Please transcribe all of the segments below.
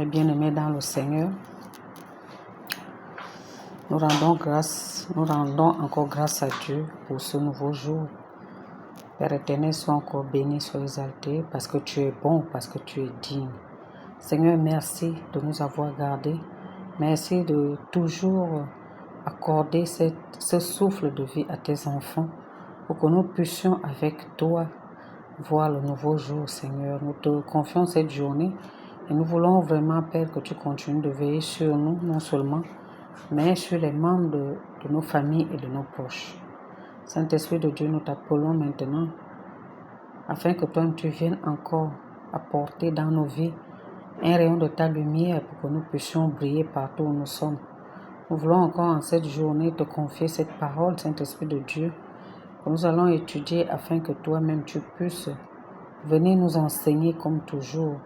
Mes bien-aimés dans le Seigneur, nous rendons encore grâce à Dieu pour ce nouveau jour. Père éternel, sois encore béni, sois exalté, parce que tu es bon, parce que tu es digne. Seigneur, merci de nous avoir gardés. Merci de toujours accorder ce souffle de vie à tes enfants pour que nous puissions avec toi voir le nouveau jour, Seigneur. Nous te confions cette journée et nous voulons vraiment, Père, que tu continues de veiller sur nous, non seulement, mais sur les membres de nos familles et de nos proches. Saint-Esprit de Dieu, nous t'appelons maintenant afin que toi, tu viennes encore apporter dans nos vies un rayon de ta lumière pour que nous puissions briller partout où nous sommes. Nous voulons encore en cette journée te confier cette parole, Saint-Esprit de Dieu, que nous allons étudier afin que toi-même tu puisses venir nous enseigner comme toujours.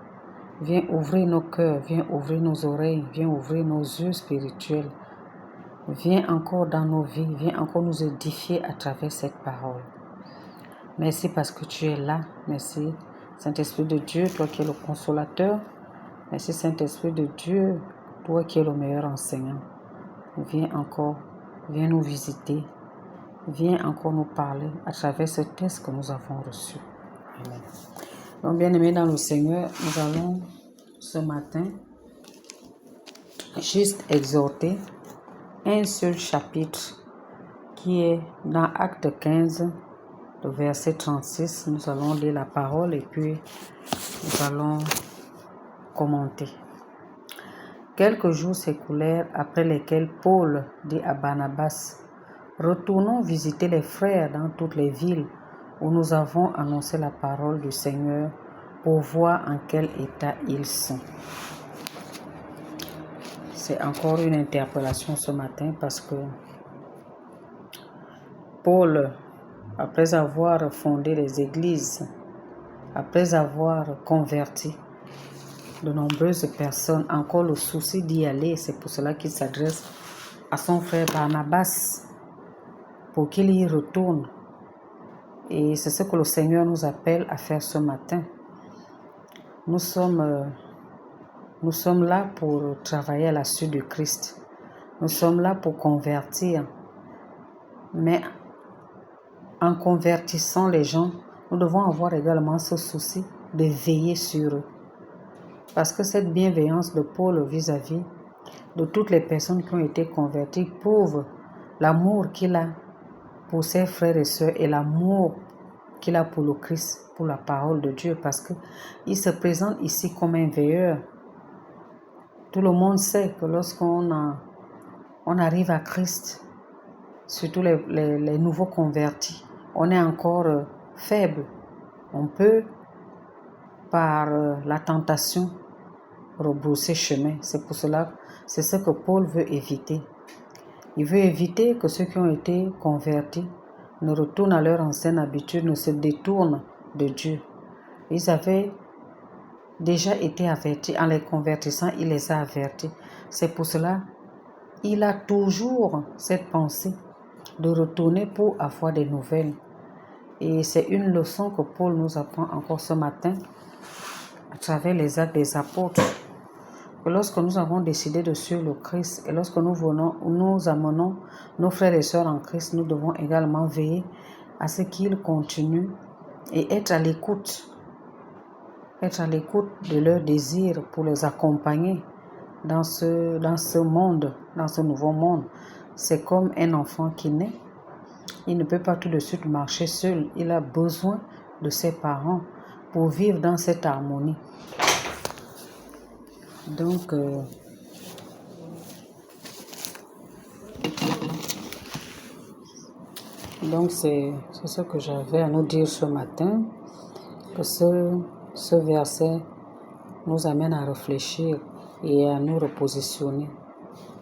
Viens ouvrir nos cœurs, viens ouvrir nos oreilles, viens ouvrir nos yeux spirituels. Viens encore dans nos vies, viens encore nous édifier à travers cette parole. Merci parce que tu es là. Merci Saint-Esprit de Dieu, toi qui es le consolateur. Merci Saint-Esprit de Dieu, toi qui es le meilleur enseignant. Viens encore, viens nous visiter. Viens encore nous parler à travers ce texte que nous avons reçu. Amen. Donc, bien-aimés dans le Seigneur, nous allons ce matin juste exhorter un seul chapitre qui est dans Acte 15, le verset 36. Nous allons lire la parole et puis nous allons commenter. Quelques jours s'écoulèrent après lesquels Paul dit à Barnabas: « Retournons visiter les frères dans toutes les villes où nous avons annoncé la parole du Seigneur pour voir en quel état ils sont. » C'est encore une interpellation ce matin parce que Paul, après avoir fondé les églises, après avoir converti de nombreuses personnes, encore le souci d'y aller, c'est pour cela qu'il s'adresse à son frère Barnabas pour qu'il y retourne. Et c'est ce que le Seigneur nous appelle à faire ce matin. Nous sommes là pour travailler à la suite du Christ. Nous sommes là pour convertir. Mais en convertissant les gens, nous devons avoir également ce souci de veiller sur eux. Parce que cette bienveillance de Paul vis-à-vis de toutes les personnes qui ont été converties prouve l'amour qu'il a pour ses frères et sœurs et l'amour qu'il a pour le Christ, pour la parole de Dieu, parce qu'il se présente ici comme un veilleur. Tout le monde sait que lorsqu'on arrive à Christ, surtout les nouveaux convertis, on est encore faible. On peut, par la tentation, rebrousser chemin. C'est pour cela, c'est ce que Paul veut éviter. Il veut éviter que ceux qui ont été convertis ne retournent à leur ancienne habitude, ne se détournent de Dieu. Ils avaient déjà été avertis. En les convertissant, il les a avertis. C'est pour cela il a toujours cette pensée de retourner pour avoir des nouvelles. Et c'est une leçon que Paul nous apprend encore ce matin à travers les actes des apôtres. Que lorsque nous avons décidé de suivre le Christ et lorsque nous amenons nos frères et sœurs en Christ, nous devons également veiller à ce qu'ils continuent et être à l'écoute de leurs désirs pour les accompagner dans ce monde, dans ce nouveau monde. C'est comme un enfant qui naît. Il ne peut pas tout de suite marcher seul. Il a besoin de ses parents pour vivre dans cette harmonie. Donc, c'est ce que j'avais à nous dire ce matin, que ce verset nous amène à réfléchir et à nous repositionner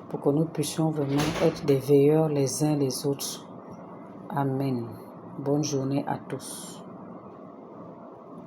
pour que nous puissions vraiment être des veilleurs les uns les autres. Amen. Bonne journée à tous.